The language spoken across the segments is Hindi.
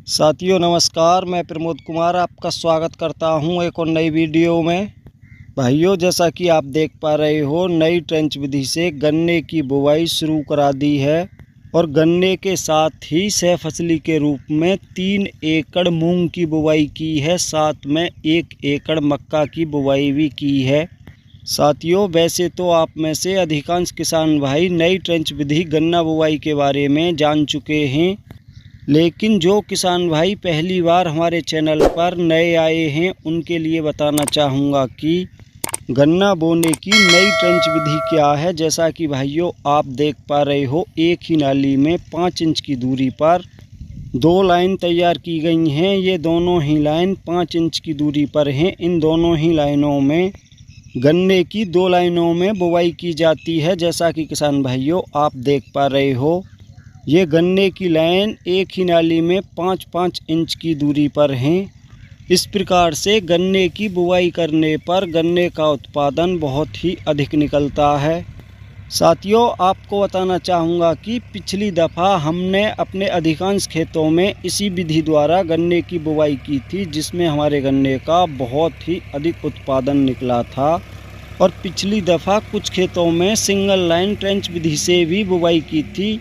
साथियों नमस्कार, मैं प्रमोद कुमार आपका स्वागत करता हूं एक और नई वीडियो में। भाइयों, जैसा कि आप देख पा रहे हो, नई ट्रेंच विधि से गन्ने की बुवाई शुरू करा दी है और गन्ने के साथ ही सह फसली के रूप में 3 एकड़ मूंग की बुवाई की है, साथ में 1 एकड़ मक्का की बुवाई भी की है। साथियों, वैसे तो आप में से अधिकांश किसान भाई नई ट्रेंच विधि गन्ना बुवाई के बारे में जान चुके हैं, लेकिन जो किसान भाई पहली बार हमारे चैनल पर नए आए हैं उनके लिए बताना चाहूँगा कि गन्ना बोने की नई ट्रेंच विधि क्या है। जैसा कि भाइयों आप देख पा रहे हो, एक ही नाली में 5 इंच की दूरी पर 2 लाइन तैयार की गई हैं। ये दोनों ही लाइन 5 इंच की दूरी पर हैं। इन दोनों ही लाइनों में गन्ने की 2 लाइनों में बुवाई की जाती है। जैसा कि किसान भाइयों आप देख पा रहे हो, ये गन्ने की लाइन एक ही नाली में 5-5 इंच की दूरी पर हैं। इस प्रकार से गन्ने की बुवाई करने पर गन्ने का उत्पादन बहुत ही अधिक निकलता है। साथियों, आपको बताना चाहूँगा कि पिछली दफ़ा हमने अपने अधिकांश खेतों में इसी विधि द्वारा गन्ने की बुवाई की थी, जिसमें हमारे गन्ने का बहुत ही अधिक उत्पादन निकला था। और पिछली दफ़ा कुछ खेतों में सिंगल लाइन ट्रेंच विधि से भी बुवाई की थी।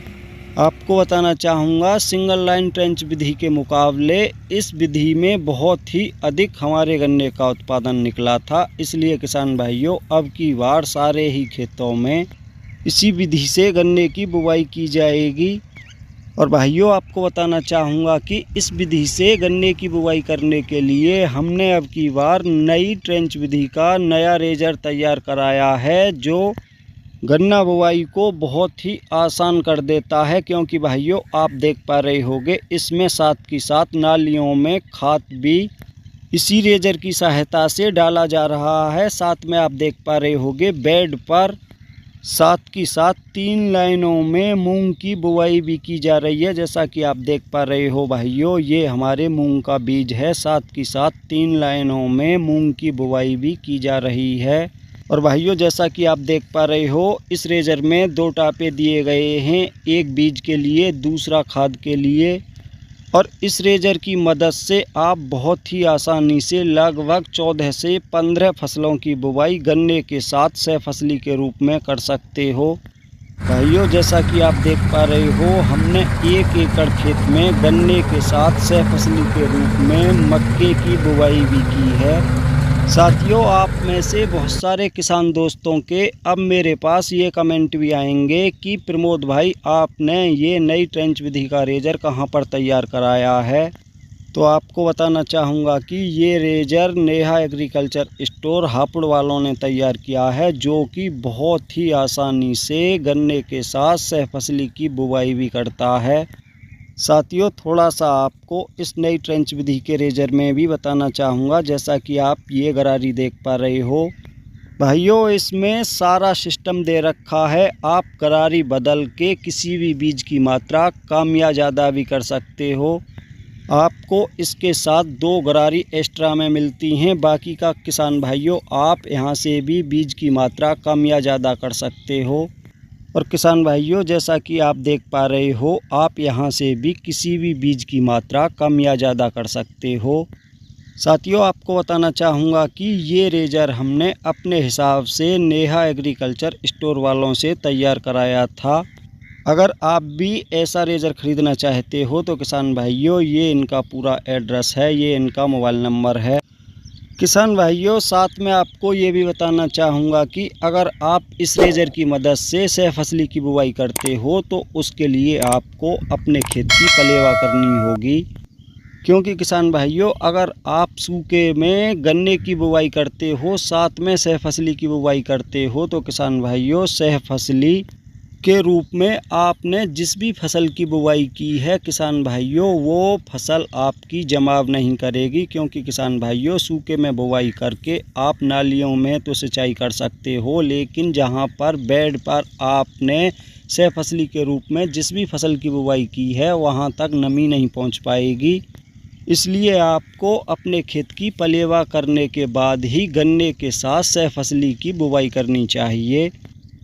आपको बताना चाहूँगा, सिंगल लाइन ट्रेंच विधि के मुकाबले इस विधि में बहुत ही अधिक हमारे गन्ने का उत्पादन निकला था। इसलिए किसान भाइयों, अब की बार सारे ही खेतों में इसी विधि से गन्ने की बुवाई की जाएगी। और भाइयों, आपको बताना चाहूँगा कि इस विधि से गन्ने की बुवाई करने के लिए हमने अब की बार नई ट्रेंच विधि का नया रेजर तैयार कराया है, जो गन्ना बुवाई को बहुत ही आसान कर देता है। क्योंकि भाइयों आप देख पा रहे होंगे, इसमें साथ ही साथ नालियों में खाद भी इसी रेजर की सहायता से डाला जा रहा है। साथ में आप देख पा रहे होंगे, बेड पर साथ की साथ 3 लाइनों में मूंग की बुवाई भी की जा रही है। जैसा कि आप देख पा रहे हो भाइयों, ये हमारे मूंग का बीज है। साथ ही साथ 3 लाइनों में मूंग की बुवाई भी की जा रही है। और भाइयों, जैसा कि आप देख पा रहे हो, इस रेजर में 2 टापे दिए गए हैं, एक बीज के लिए, दूसरा खाद के लिए। और इस रेजर की मदद से आप बहुत ही आसानी से लगभग 14 से 15 फसलों की बुवाई गन्ने के साथ सह फसली के रूप में कर सकते हो। भाइयों, जैसा कि आप देख पा रहे हो, हमने 1 एकड़ खेत में गन्ने के साथ सह फसली के रूप में मक्के की बुवाई भी की है। साथियों, आप में से बहुत सारे किसान दोस्तों के अब मेरे पास ये कमेंट भी आएंगे कि प्रमोद भाई, आपने ये नई ट्रेंच विधि का रेजर कहाँ पर तैयार कराया है। तो आपको बताना चाहूँगा कि ये razor Neha agriculture store Hapur वालों ने तैयार किया है, जो कि बहुत ही आसानी से गन्ने के साथ सह फसली की बुवाई भी करता है। साथियों, थोड़ा सा आपको इस नई ट्रेंच विधि के रेजर में भी बताना चाहूँगा। जैसा कि आप ये गरारी देख पा रहे हो भाइयों, इसमें सारा सिस्टम दे रखा है। आप गरारी बदल के किसी भी बीज की मात्रा कम या ज़्यादा भी कर सकते हो। आपको इसके साथ 2 गरारी एक्स्ट्रा में मिलती हैं। बाकी का किसान भाइयों, आप यहाँ से भी बीज की मात्रा कम या ज़्यादा कर सकते हो। और किसान भाइयों, जैसा कि आप देख पा रहे हो, आप यहाँ से भी किसी भी बीज की मात्रा कम या ज़्यादा कर सकते हो। साथियों, आपको बताना चाहूँगा कि ये रेजर हमने अपने हिसाब से नेहा एग्रीकल्चर स्टोर वालों से तैयार कराया था। अगर आप भी ऐसा रेजर ख़रीदना चाहते हो तो किसान भाइयों, ये इनका पूरा एड्रेस है, ये इनका मोबाइल नंबर है। किसान भाइयों, साथ में आपको ये भी बताना चाहूँगा कि अगर आप इस रेजर की मदद से सह फसली की बुवाई करते हो तो उसके लिए आपको अपने खेत की पलेवा करनी होगी। क्योंकि किसान भाइयों, अगर आप सूखे में गन्ने की बुवाई करते हो, साथ में सह फसली की बुवाई करते हो, तो किसान भाइयों, सह फसली के रूप में आपने जिस भी फसल की बुवाई की है किसान भाइयों, वो फसल आपकी जमाव नहीं करेगी। क्योंकि किसान भाइयों, सूखे में बुवाई करके आप नालियों में तो सिंचाई कर सकते हो, लेकिन जहां पर बेड पर आपने सह फसली के रूप में जिस भी फसल की बुवाई की है, वहां तक नमी नहीं पहुंच पाएगी। इसलिए आपको अपने खेत की पलेवा करने के बाद ही गन्ने के साथ सह फसली की बुवाई करनी चाहिए।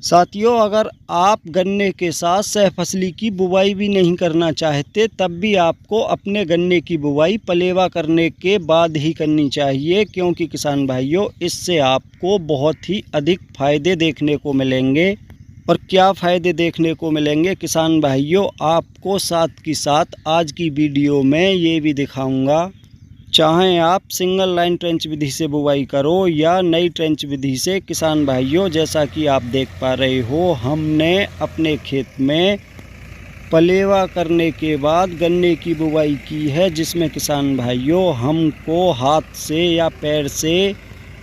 साथियों, अगर आप गन्ने के साथ सहफसली की बुवाई भी नहीं करना चाहते तब भी आपको अपने गन्ने की बुवाई पलेवा करने के बाद ही करनी चाहिए, क्योंकि किसान भाइयों इससे आपको बहुत ही अधिक फ़ायदे देखने को मिलेंगे। और क्या फ़ायदे देखने को मिलेंगे किसान भाइयों, आपको साथ ही साथ आज की वीडियो में ये भी दिखाऊंगा। चाहें आप सिंगल लाइन ट्रेंच विधि से बुवाई करो या नई ट्रेंच विधि से, किसान भाइयों जैसा कि आप देख पा रहे हो, हमने अपने खेत में पलेवा करने के बाद गन्ने की बुवाई की है, जिसमें किसान भाइयों हमको हाथ से या पैर से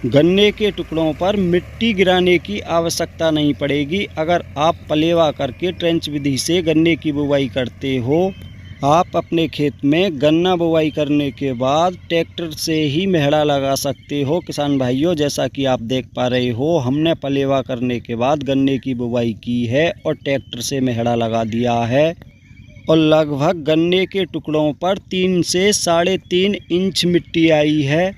गन्ने के टुकड़ों पर मिट्टी गिराने की आवश्यकता नहीं पड़ेगी। अगर आप पलेवा करके ट्रेंच विधि से गन्ने की बुवाई करते हो, आप अपने खेत में गन्ना बुवाई करने के बाद ट्रैक्टर से ही मेहड़ा लगा सकते हो। किसान भाइयों जैसा कि आप देख पा रहे हो, हमने पलेवा करने के बाद गन्ने की बुवाई की है और ट्रैक्टर से मेहड़ा लगा दिया है और लगभग गन्ने के टुकड़ों पर 3 से 3.5 इंच मिट्टी आई है।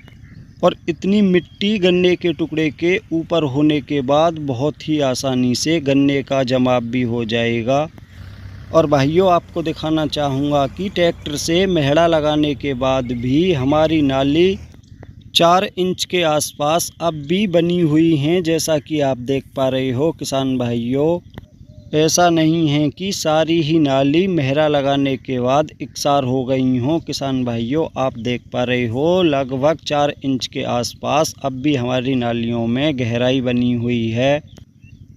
और इतनी मिट्टी गन्ने के टुकड़े के ऊपर होने के बाद बहुत ही आसानी से गन्ने का जमाव भी हो जाएगा। और भाइयों आपको दिखाना चाहूँगा कि ट्रैक्टर से मेहड़ा लगाने के बाद भी हमारी नाली 4 इंच के आसपास अब भी बनी हुई हैं, जैसा कि आप देख पा रहे हो किसान भाइयों। ऐसा नहीं है कि सारी ही नाली मेहड़ा लगाने के बाद इकसार हो गई हों। किसान भाइयों आप देख पा रहे हो, लगभग 4 इंच के आसपास अब भी हमारी नालियों में गहराई बनी हुई है।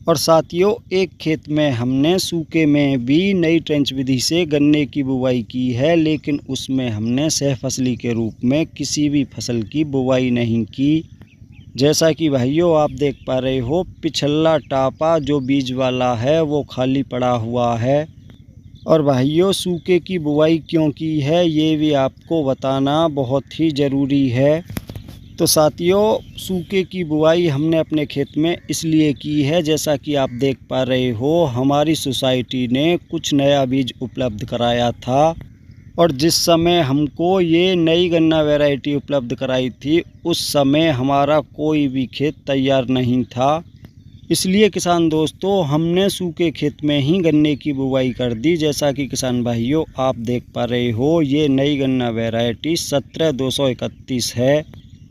और साथियों, एक खेत में हमने सूखे में भी नई ट्रेंच विधि से गन्ने की बुवाई की है, लेकिन उसमें हमने सहफसली के रूप में किसी भी फसल की बुवाई नहीं की। जैसा कि भाइयों आप देख पा रहे हो, पिछला टापा जो बीज वाला है वो खाली पड़ा हुआ है। और भाइयों सूखे की बुवाई क्यों की है ये भी आपको बताना बहुत ही ज़रूरी है। तो साथियों, सूखे की बुवाई हमने अपने खेत में इसलिए की है, जैसा कि आप देख पा रहे हो, हमारी सोसाइटी ने कुछ नया बीज उपलब्ध कराया था और जिस समय हमको ये नई गन्ना वैरायटी उपलब्ध कराई थी उस समय हमारा कोई भी खेत तैयार नहीं था। इसलिए किसान दोस्तों, हमने सूखे खेत में ही गन्ने की बुवाई कर दी। जैसा कि किसान भाइयों आप देख पा रहे हो, ये नई गन्ना वैरायटी 17231 है।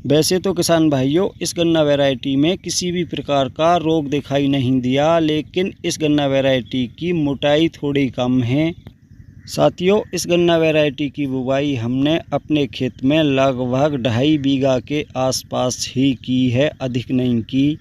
वैसे तो किसान भाइयों इस गन्ना वैरायटी में किसी भी प्रकार का रोग दिखाई नहीं दिया, लेकिन इस गन्ना वैरायटी की मोटाई थोड़ी कम है। साथियों, इस गन्ना वैरायटी की बुवाई हमने अपने खेत में लगभग 2.5 बीघा के आसपास ही की है, अधिक नहीं की।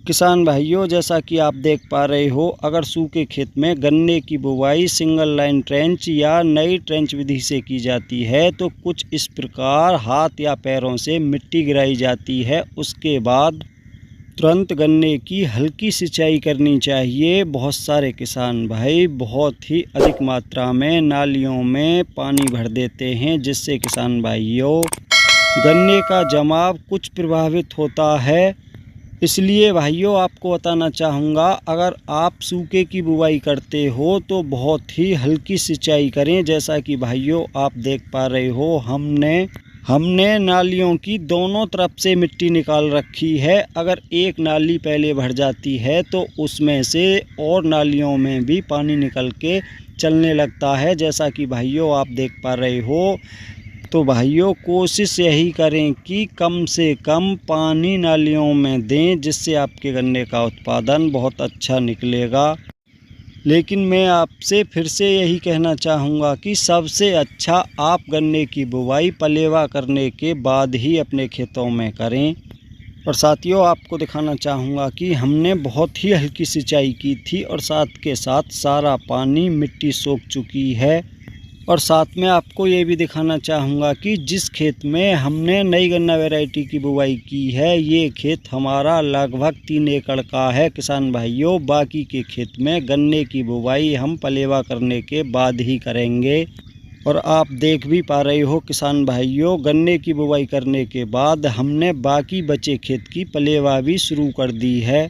किसान भाइयों जैसा कि आप देख पा रहे हो, अगर सूखे खेत में गन्ने की बुवाई सिंगल लाइन ट्रेंच या नई ट्रेंच विधि से की जाती है तो कुछ इस प्रकार हाथ या पैरों से मिट्टी गिराई जाती है। उसके बाद तुरंत गन्ने की हल्की सिंचाई करनी चाहिए। बहुत सारे किसान भाई बहुत ही अधिक मात्रा में नालियों में पानी भर देते हैं, जिससे किसान भाइयों गन्ने का जमाव कुछ प्रभावित होता है। इसलिए भाइयों आपको बताना चाहूँगा, अगर आप सूखे की बुवाई करते हो तो बहुत ही हल्की सिंचाई करें। जैसा कि भाइयों आप देख पा रहे हो, हमने नालियों की दोनों तरफ से मिट्टी निकाल रखी है। अगर एक नाली पहले भर जाती है तो उसमें से और नालियों में भी पानी निकल के चलने लगता है, जैसा कि भाइयों आप देख पा रहे हो। तो भाइयों कोशिश यही करें कि कम से कम पानी नालियों में दें, जिससे आपके गन्ने का उत्पादन बहुत अच्छा निकलेगा। लेकिन मैं आपसे फिर से यही कहना चाहूँगा कि सबसे अच्छा आप गन्ने की बुवाई पलेवा करने के बाद ही अपने खेतों में करें। और साथियों आपको दिखाना चाहूँगा कि हमने बहुत ही हल्की सिंचाई की थी और साथ के साथ सारा पानी मिट्टी सोख चुकी है। और साथ में आपको ये भी दिखाना चाहूँगा कि जिस खेत में हमने नई गन्ना वैरायटी की बुवाई की है, ये खेत हमारा लगभग 3 एकड़ का है किसान भाइयों। बाकी के खेत में गन्ने की बुवाई हम पलेवा करने के बाद ही करेंगे। और आप देख भी पा रहे हो किसान भाइयों, गन्ने की बुवाई करने के बाद हमने बाकी बचे खेत की पलेवा भी शुरू कर दी है।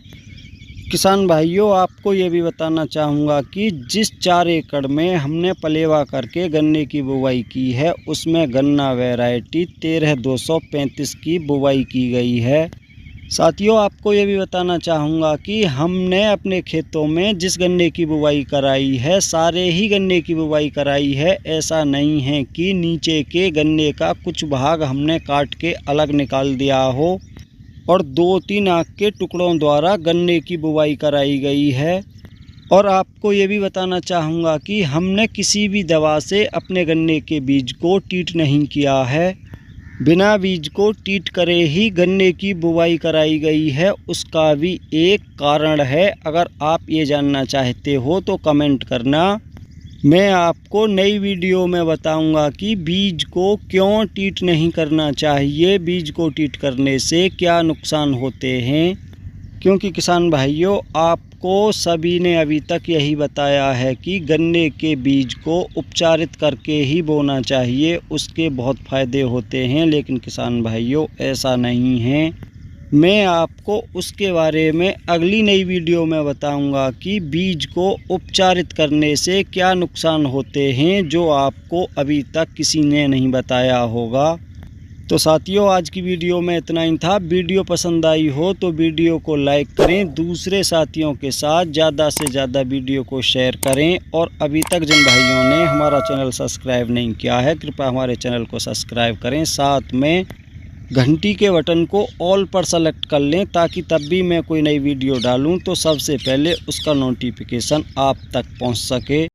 किसान भाइयों आपको ये भी बताना चाहूँगा कि जिस 4 एकड़ में हमने पलेवा करके गन्ने की बुवाई की है, उसमें गन्ना वैरायटी 13235 की बुवाई की गई है। साथियों, आपको ये भी बताना चाहूँगा कि हमने अपने खेतों में जिस गन्ने की बुवाई कराई है, सारे ही गन्ने की बुवाई कराई है। ऐसा नहीं है कि नीचे के गन्ने का कुछ भाग हमने काट के अलग निकाल दिया हो और 2-3 आँख के टुकड़ों द्वारा गन्ने की बुवाई कराई गई है। और आपको ये भी बताना चाहूँगा कि हमने किसी भी दवा से अपने गन्ने के बीज को ट्रीट नहीं किया है। बिना बीज को ट्रीट करे ही गन्ने की बुवाई कराई गई है। उसका भी एक कारण है, अगर आप ये जानना चाहते हो तो कमेंट करना। मैं आपको नई वीडियो में बताऊंगा कि बीज को क्यों ट्रीट नहीं करना चाहिए, बीज को ट्रीट करने से क्या नुकसान होते हैं। क्योंकि किसान भाइयों, आपको सभी ने अभी तक यही बताया है कि गन्ने के बीज को उपचारित करके ही बोना चाहिए, उसके बहुत फ़ायदे होते हैं। लेकिन किसान भाइयों, ऐसा नहीं है। मैं आपको उसके बारे में अगली नई वीडियो में बताऊंगा कि बीज को उपचारित करने से क्या नुकसान होते हैं, जो आपको अभी तक किसी ने नहीं बताया होगा। तो साथियों, आज की वीडियो में इतना ही था। वीडियो पसंद आई हो तो वीडियो को लाइक करें, दूसरे साथियों के साथ ज़्यादा से ज़्यादा वीडियो को शेयर करें। और अभी तक जिन भाइयों ने हमारा चैनल सब्सक्राइब नहीं किया है, कृपया हमारे चैनल को सब्सक्राइब करें। साथ में घंटी के बटन को ऑल पर सेलेक्ट कर लें, ताकि तब भी मैं कोई नई वीडियो डालूं तो सबसे पहले उसका नोटिफिकेशन आप तक पहुंच सके।